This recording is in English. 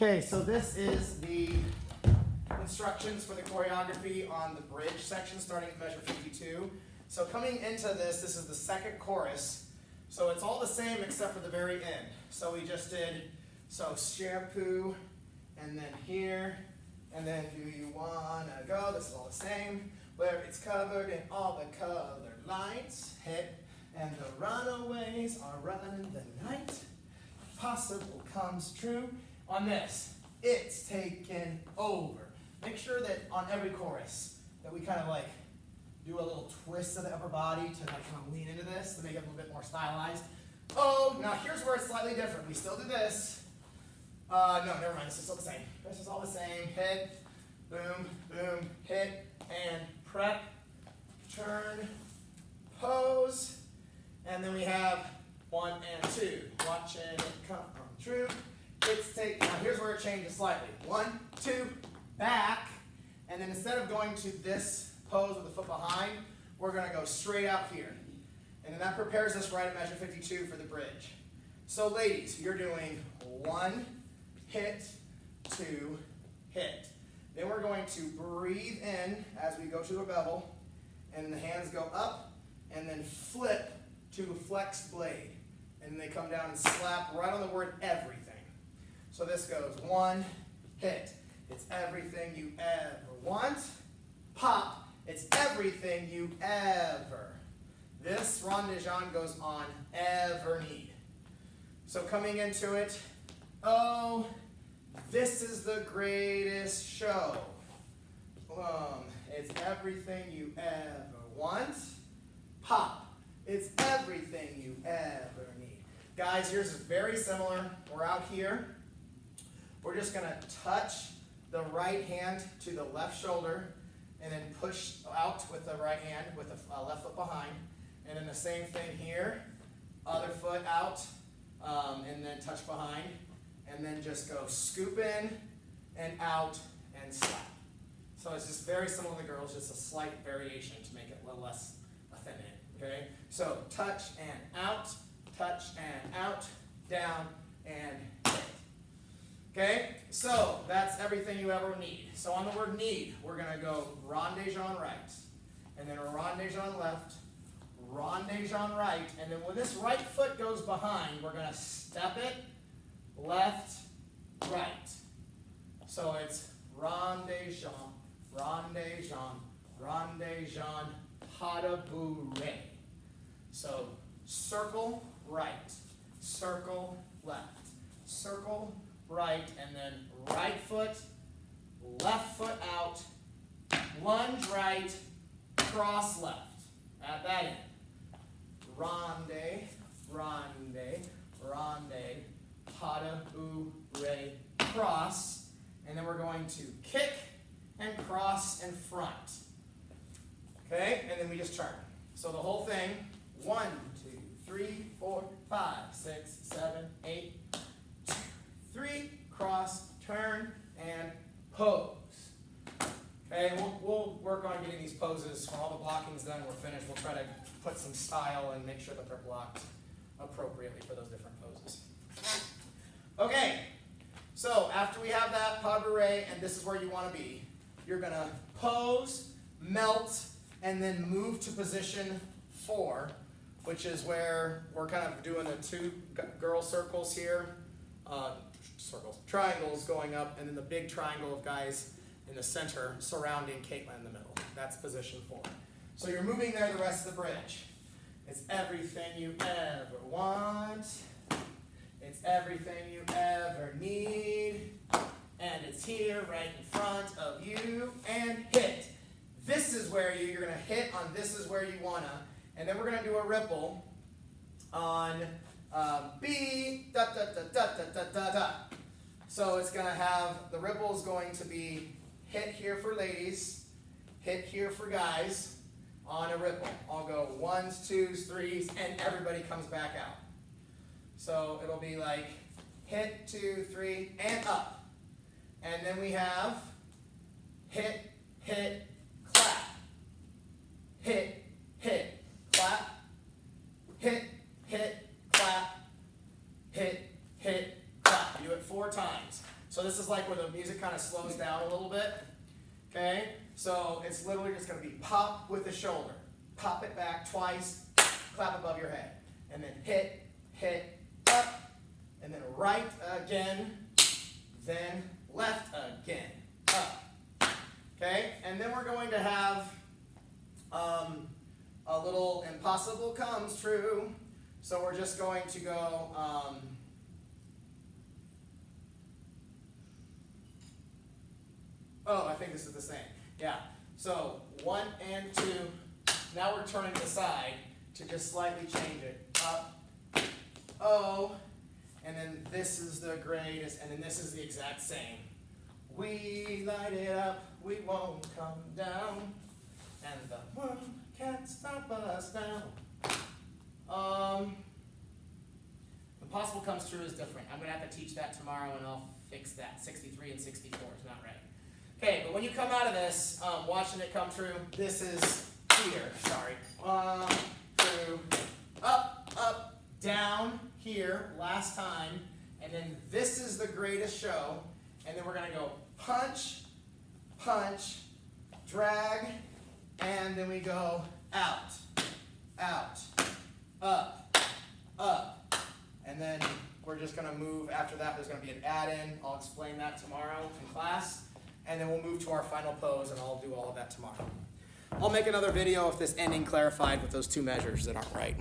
Okay, so this is the instructions for the choreography on the bridge section starting at measure 52. So coming into this is the second chorus. So it's all the same except for the very end. So we just did, shampoo, and then here, and then do you wanna go? This is all the same. Where it's covered in all the colored lights, hit, and the runaways are running the night. Possible comes true. On this, it's taken over. Make sure that on every chorus that we kind of like do a little twist of the upper body to like kind of lean into this to make it a little bit more stylized. Oh, now here's where it's slightly different. We still do this. No, never mind. This is still the same. This is all the same. Hit, boom, boom, hit, and prep, turn, pose, and then we have 1 and 2. Watching it come true. It's take. Now here's where it changes slightly. 1, 2, back, and then instead of going to this pose with the foot behind, we're going to go straight out here. And then that prepares us right at measure 52 for the bridge. So ladies, you're doing 1, hit, 2, hit. Then we're going to breathe in as we go to a bevel, and the hands go up, and then flip to a flexed blade. And they come down and slap right on the word everything. So this goes 1, hit. It's everything you ever want. Pop. It's everything you ever. This rondéjean goes on ever need. So coming into it, oh, this is the greatest show. It's everything you ever want. Pop. It's everything you ever need. Guys, yours is very similar. We're out here. We're just going to touch the right hand to the left shoulder and then push out with the right hand with the left foot behind. And then the same thing here. Other foot out and then touch behind. And then just go scoop in and out and slap. So it's just very similar to the girls, just a slight variation to make it a little less effeminate. Okay? So touch and out, down and hit. Okay? So that's everything you ever need. So on the word need, we're going to go rondéjean right, and then a rondéjean left, rondéjean right, and then when this right foot goes behind, we're going to step it left, right. So it's rondéjean, rondéjean, rondéjean, pas de bourrée. So circle right, circle left, circle right, and then right foot, left foot out, lunge right, cross left. At that end. Rondé, rondé, rondé, pas de bourrée, cross, and then we're going to kick and cross in front. Okay, and then we just turn. So the whole thing, 1, 2, 3, 4, 5, 6, 7, 8, 2, 3, cross, turn, and pose. Okay, we'll work on getting these poses. When all the blocking's done, we're finished. We'll try to put some style and make sure that they're blocked appropriately for those different poses. Okay, so after we have that pas de bourrée, and this is where you want to be, you're going to pose, melt, and then move to position 4, which is where we're kind of doing the 2 girl circles here, triangles going up, and then the big triangle of guys in the center surrounding Caitlin in the middle. That's position 4. So you're moving there the rest of the bridge. It's everything you ever want. It's everything you ever need. And it's here right in front of you. And hit. This is where you're going to hit on this is where you want to. And then we're going to do a ripple on B, da, da, da, da, da, da, da. So it's going to have, the ripple is going to be hit here for ladies, hit here for guys on a ripple. I'll go 1s, 2s, 3s, and everybody comes back out. So it'll be like hit, 2, 3, and up. And then we have hit, hit, clap. Hit, hit, clap. Hit, hit, clap. Hit, hit, clap. You do it 4 times. So this is like where the music kind of slows down a little bit. Okay? So it's literally just going to be pop with the shoulder. Pop it back twice, clap above your head. And then hit, hit, up, and then right again, then left again, up. Okay? And then we're going to have a little impossible comes true. So we're just going to go, oh, I think this is the same. Yeah. So 1 and 2. Now we're turning the side to just slightly change it. Up, oh, and then this is the greatest, and then this is the exact same. We light it up, we won't come down, and the world can't stop us now. Impossible comes true is different. I'm going to have to teach that tomorrow, and I'll fix that. 63 and 64 is not right. Okay, but when you come out of this, watching it come true, this is here. Sorry. 1, 2, up, up, down, here, last time, and then this is the greatest show, and then we're going to go punch, punch, drag, and then we go out, out, up, up, and then we're just going to move. After that, there's going to be an add-in. I'll explain that tomorrow in class, and then we'll move to our final pose, and I'll do all of that tomorrow. I'll make another video if this ending clarified with those 2 measures that aren't right.